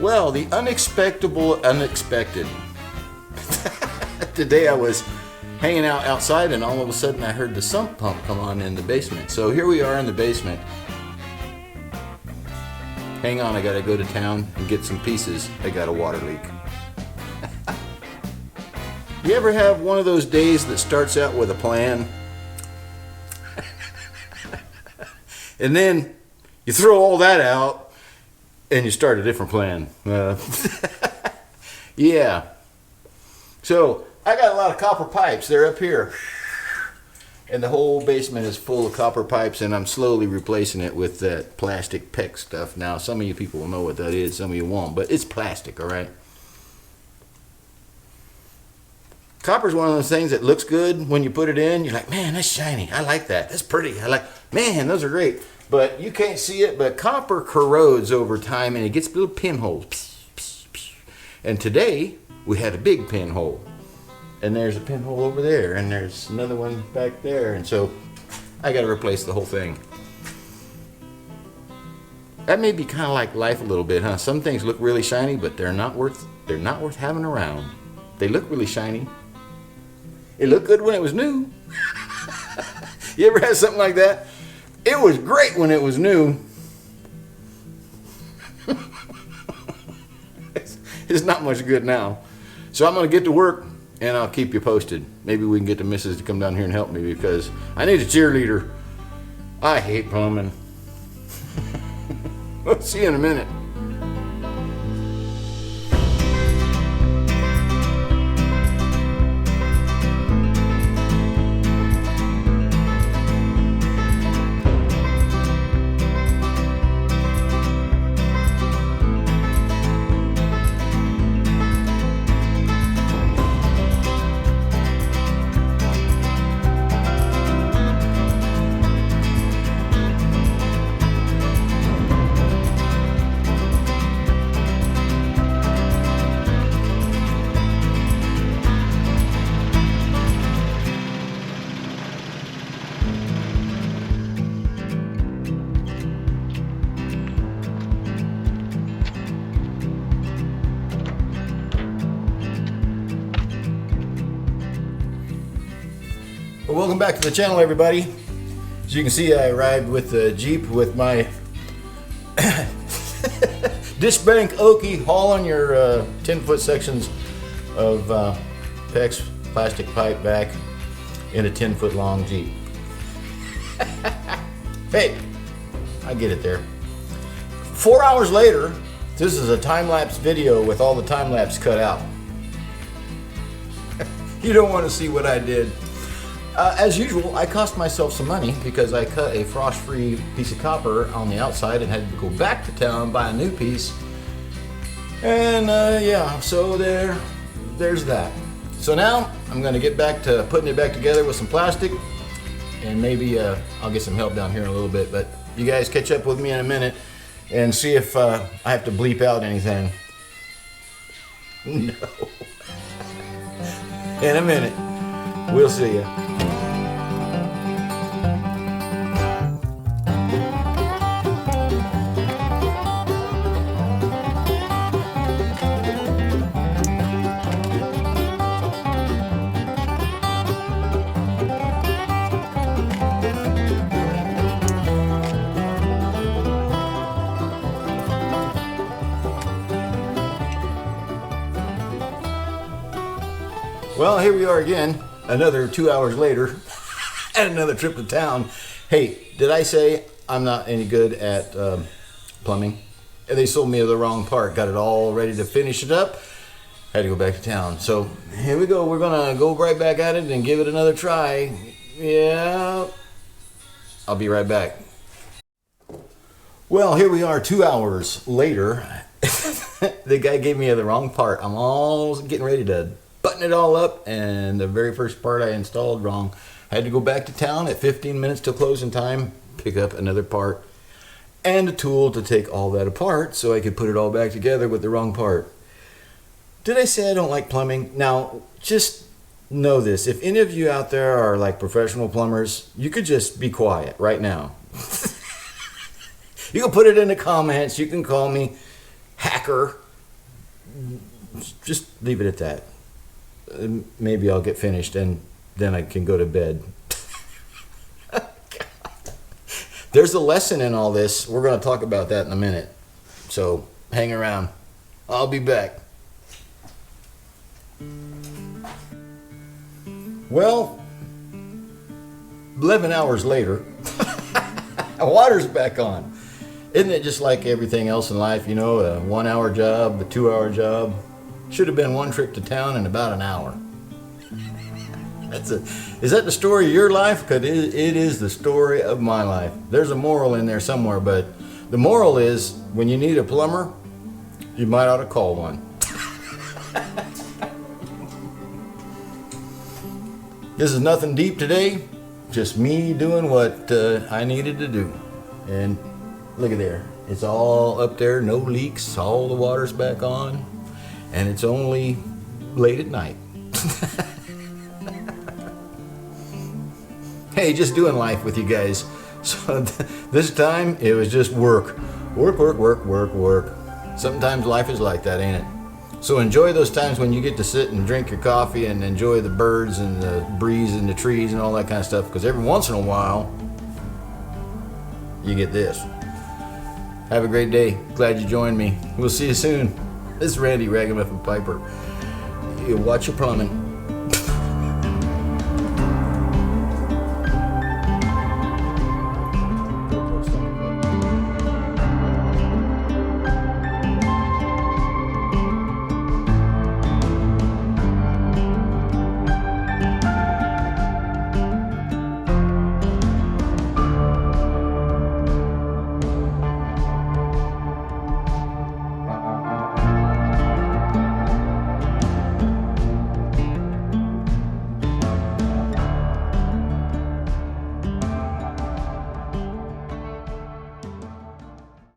Well, the unexpectable unexpected. Today I was hanging out outside and all of a sudden I heard the sump pump come on in the basement. So here we are in the basement. Hang on, I gotta go to town and get some pieces. I got a water leak. You ever have one of those days that starts out with a plan and then you throw all that out and you start a different plan? Yeah. So I got a lot of copper pipes. They're up here. And the whole basement is full of copper pipes, and I'm slowly replacing it with that plastic PEX stuff. Now, some of you people will know what that is, some of you won't, but it's plastic, all right? Copper's one of those things that looks good when you put it in. You're like, man, that's shiny. I like that. That's pretty. Man, those are great. But you can't see it, but copper corrodes over time, and it gets little pinholes. And today, we had a big pinhole. And there's a pinhole over there, and there's another one back there, and so I got to replace the whole thing. That may be kind of like life a little bit, huh? Some things look really shiny, but they're not worth having around. They look really shiny. It looked good when it was new. You ever had something like that? It was great when it was new. It's not much good now. So I'm going to get to work. And I'll keep you posted. Maybe we can get the missus to come down here and help me because I need a cheerleader. I hate plumbing. We'll see you in a minute. Well, welcome back to the channel, everybody. As you can see, I arrived with the Jeep with my dish bank Okie hauling your 10-foot sections of PEX plastic pipe back in a 10-foot long Jeep. Hey, I get it there. 4 hours later, this is a time-lapse video with all the time-lapse cut out. You don't want to see what I did. As usual, I cost myself some money because I cut a frost-free piece of copper on the outside and had to go back to town and buy a new piece. And yeah, so there's that. So now I'm going to get back to putting it back together with some plastic, and maybe I'll get some help down here in a little bit. But you guys catch up with me in a minute and see if I have to bleep out anything. No. In a minute. We'll see you. Well, here we are again, another 2 hours later, and another trip to town. Hey, did I say I'm not any good at plumbing? And they sold me the wrong part. Got it all ready to finish it up. Had to go back to town. So here we go. We're going to go right back at it and give it another try. Yeah. I'll be right back. Well, here we are 2 hours later. The guy gave me the wrong part. I'm all getting ready to button it all up, and the very first part I installed wrong. I had to go back to town at 15 minutes till closing time, pick up another part and a tool to take all that apart so I could put it all back together with the wrong part. Did I say I don't like plumbing? Now, just know this. If any of you out there are like professional plumbers, you could just be quiet right now. You can put it in the comments. You can call me hacker. just leave it at that. Maybe I'll get finished and then I can go to bed. There's a lesson in all this. We're going to talk about that in a minute. So hang around. I'll be back. Well, 11 hours later, water's back on. Isn't it just like everything else in life? You know, a 1 hour job, a 2 hour job. Should have been one trip to town in about an hour. Is that the story of your life? Because it is the story of my life. There's a moral in there somewhere, but the moral is when you need a plumber, you might ought to call one. This is nothing deep today, just me doing what I needed to do. And look at there. It's all up there, no leaks, all the water's back on, and it's only late at night. Hey, just doing life with you guys. So this time it was just work. Work, work, work, work, work. Sometimes life is like that, ain't it? So enjoy those times when you get to sit and drink your coffee and enjoy the birds and the breeze and the trees and all that kind of stuff, because every once in a while you get this. Have a great day. Glad you joined me. We'll see you soon. This is Randy Ragamuffin Piper. You watch your plumbing.